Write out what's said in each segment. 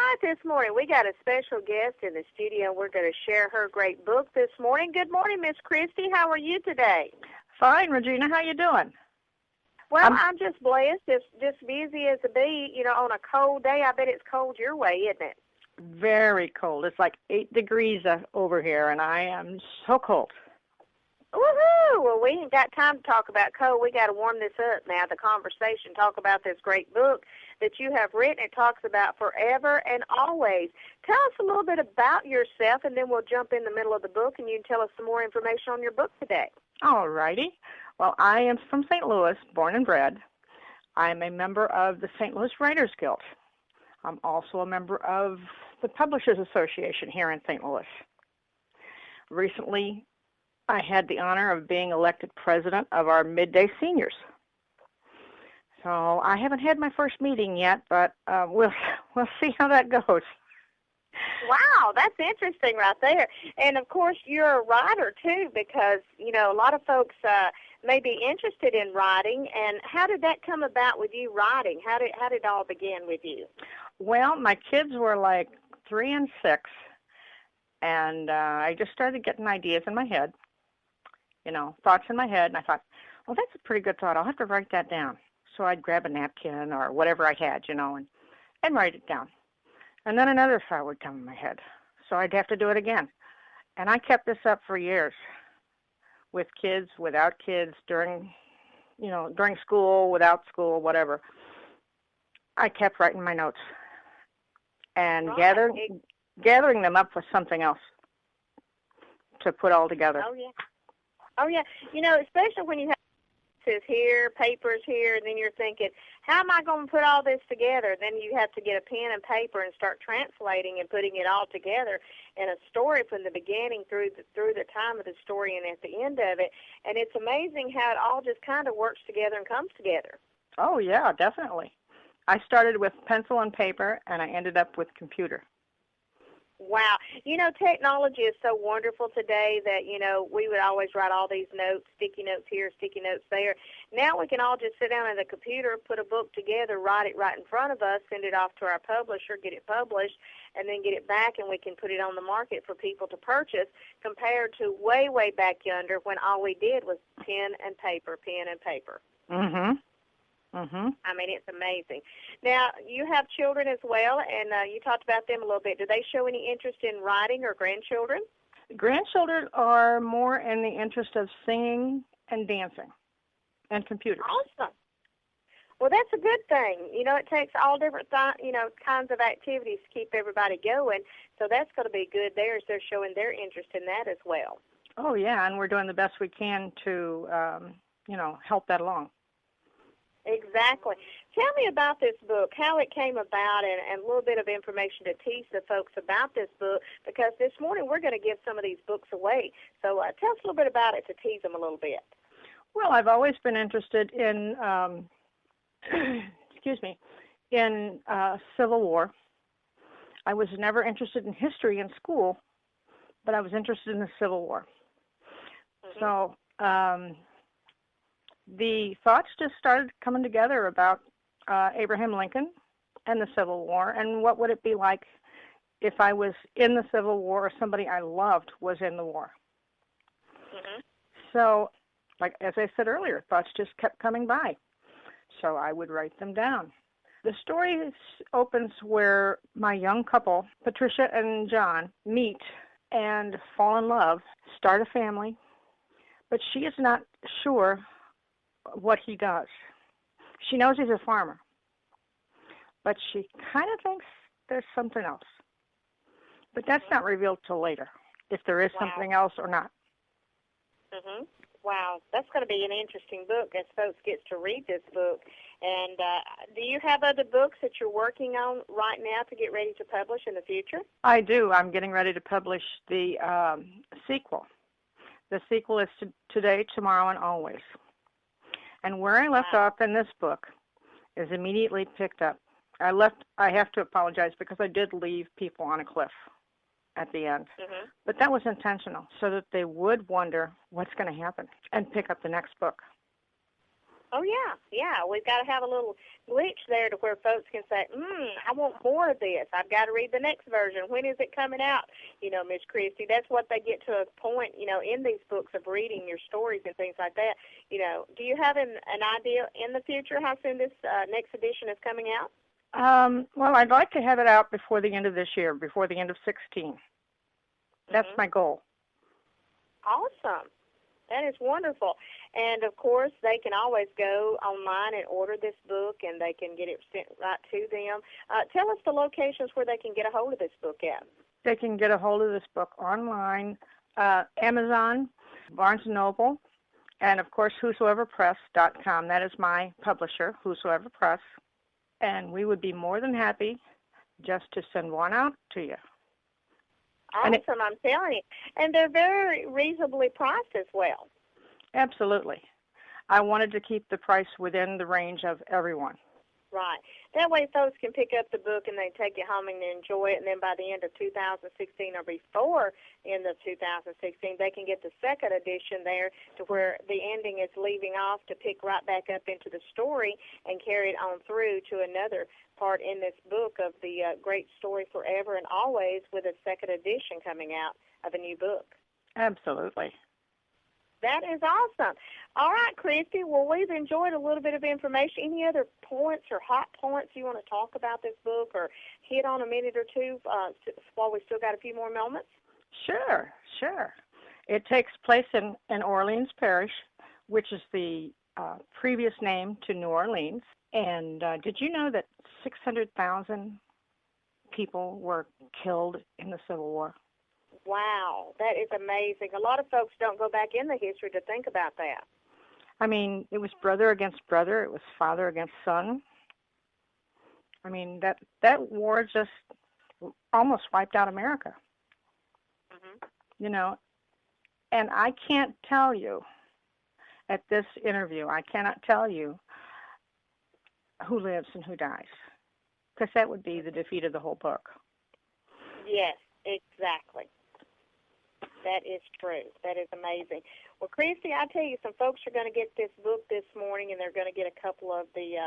right, this morning we got a special guest in the studio. We're going to share her great book this morning. Good morning, Miss Christy. How are you today? Fine, ReJeana. How you doing? Well, I'm just blessed, just busy as a bee. You know, on a cold day, I bet it's cold your way, isn't it? Very cold. It's like 8 degrees over here, and I am so cold. Woohoo! Well, we ain't got time to talk about cold. We got to warm this up now. The conversation, talk about this great book that you have written. It talks about forever and always. Tell us a little bit about yourself, and then we'll jump in the middle of the book, and you can tell us some more information on your book today. All righty. Well, I am from St. Louis, born and bred. I'm a member of the St. Louis Writers Guild. I'm also a member of the Publishers Association here in St. Louis. Recently, I had the honor of being elected president of our midday seniors. So I haven't had my first meeting yet, but we'll see how that goes. Wow, that's interesting right there. And, of course, you're a writer, too, because, you know, a lot of folks may be interested in writing. And how did that come about with you writing? How did it all begin with you? Well, my kids were like 3 and 6, and I just started getting ideas in my head, you know, thoughts in my head, and I thought, well, that's a pretty good thought. I'll have to write that down. So I'd grab a napkin or whatever I had, you know, and write it down. And then another thought would come in my head. So I'd have to do it again. And I kept this up for years, with kids, without kids, during school, without school, whatever. I kept writing my notes and gathering them up with something else to put all together. Oh, yeah. You know, especially when you have here, papers here, and then you're thinking, how am I going to put all this together? Then you have to get a pen and paper and start translating and putting it all together in a story from the beginning through the time of the story and at the end of it. And it's amazing how it all just kind of works together and comes together. Oh, yeah, definitely. I started with pencil and paper, and I ended up with computer. Wow. You know, technology is so wonderful today that, you know, we would always write all these notes, sticky notes here, sticky notes there. Now we can all just sit down at the computer, put a book together, write it right in front of us, send it off to our publisher, get it published, and then get it back, and we can put it on the market for people to purchase, compared to way, way back yonder when all we did was pen and paper, pen and paper. Mm-hmm. Mm-hmm. I mean, it's amazing. Now, you have children as well, and you talked about them a little bit. Do they show any interest in writing, or grandchildren? Grandchildren are more in the interest of singing and dancing and computers. Awesome. Well, that's a good thing. You know, it takes all different kinds of activities to keep everybody going, so that's going to be good there, as they're showing their interest in that as well. Oh, yeah, and we're doing the best we can to, help that along. Exactly. Tell me about this book, how it came about, and a little bit of information to teach the folks about this book, because this morning we're going to give some of these books away. So tell us a little bit about it to tease them a little bit. Well, I've always been interested in, in Civil War. I was never interested in history in school, but I was interested in the Civil War. Mm-hmm. So, the thoughts just started coming together about Abraham Lincoln and the Civil War, and what would it be like if I was in the Civil War or somebody I loved was in the war. Mm-hmm. So, like as I said earlier, thoughts just kept coming by. So I would write them down. The story opens where my young couple, Patricia and John, meet and fall in love, start a family, but she is not sure what he does. She knows he's a farmer, but she kind of thinks there's something else. But that's not revealed till later, if there is something else or not. Mm-hmm. Wow, that's going to be an interesting book as folks get to read this book. And do you have other books that you're working on right now to get ready to publish in the future? I do. I'm getting ready to publish the sequel. The sequel is Today, Tomorrow, and Always. And where I left off in this book is immediately picked up. I have to apologize because I did leave people on a cliff at the end. Mm-hmm. But that was intentional, so that they would wonder what's going to happen and pick up the next book. Oh, yeah. We've got to have a little glitch there to where folks can say, I want more of this. I've got to read the next version. When is it coming out? Miss Christy, that's what they get to a point, in these books of reading your stories and things like that. Do you have an idea in the future how soon this next edition is coming out? Well, I'd like to have it out before the end of this year, before the end of 16. That's my goal. Awesome. That is wonderful. And, of course, they can always go online and order this book, and they can get it sent right to them. Tell us the locations where they can get a hold of this book at. They can get a hold of this book online, Amazon, Barnes & Noble, and, of course, whosoeverpress.com. That is my publisher, Whosoever Press. And we would be more than happy just to send one out to you. Awesome, I'm telling you. And they're very reasonably priced as well. Absolutely. I wanted to keep the price within the range of everyone. Right. That way folks can pick up the book and they take it home and enjoy it, and then by the end of 2016 or before end of 2016, they can get the second edition there to where the ending is leaving off to pick right back up into the story and carry it on through to another part in this book of the great story forever and always, with a second edition coming out of a new book. Absolutely. That is awesome. All right, Christy. Well, we've enjoyed a little bit of information. Any other points or hot points you want to talk about this book or hit on a minute or two while we still got a few more moments? Sure. It takes place in Orleans Parish, which is the previous name to New Orleans. And did you know that 600,000 people were killed in the Civil War? Wow, that is amazing. A lot of folks don't go back in the history to think about that. I mean, it was brother against brother. It was father against son. I mean, that war just almost wiped out America. Mm-hmm. And I can't tell you at this interview, I cannot tell you who lives and who dies, because that would be the defeat of the whole book. Yes, exactly. That is true. That is amazing. Well, Christy, I tell you, some folks are going to get this book this morning, and they're going to get a couple of the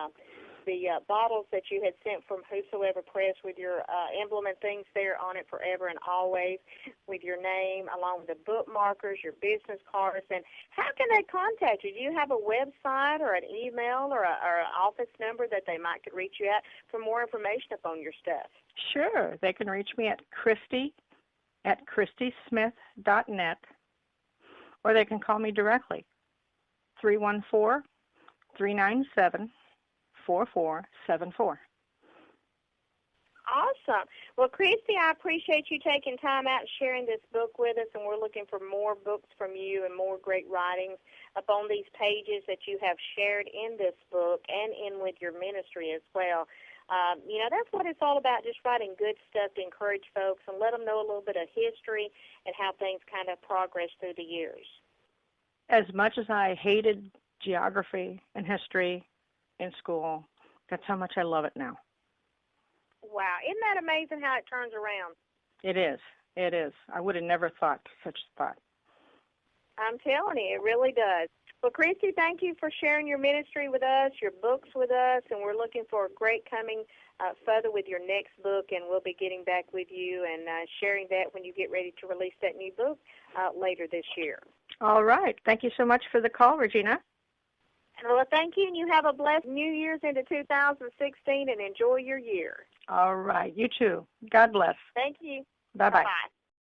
bottles that you had sent from Whosoever Press with your emblem and things there on it forever and always, with your name, along with the bookmarkers, your business cards. And how can they contact you? Do you have a website or an email or an office number that they might could reach you at for more information upon your stuff? Sure. They can reach me at christysmith.net, or they can call me directly, 314-397-4474. Awesome. Well, Christy, I appreciate you taking time out and sharing this book with us, and we're looking for more books from you and more great writings upon these pages that you have shared in this book and in with your ministry as well. That's what it's all about, just writing good stuff to encourage folks and let them know a little bit of history and how things kind of progress through the years. As much as I hated geography and history in school, that's how much I love it now. Wow. Isn't that amazing how it turns around? It is. It is. I would have never thought such a thought. I'm telling you, it really does. Well, Christy, thank you for sharing your ministry with us, your books with us, and we're looking for a great coming further with your next book, and we'll be getting back with you and sharing that when you get ready to release that new book later this year. All right. Thank you so much for the call, ReJeana. Well, thank you, and you have a blessed New Year's into 2016, and enjoy your year. All right. You too. God bless. Thank you. Bye-bye. Bye-bye.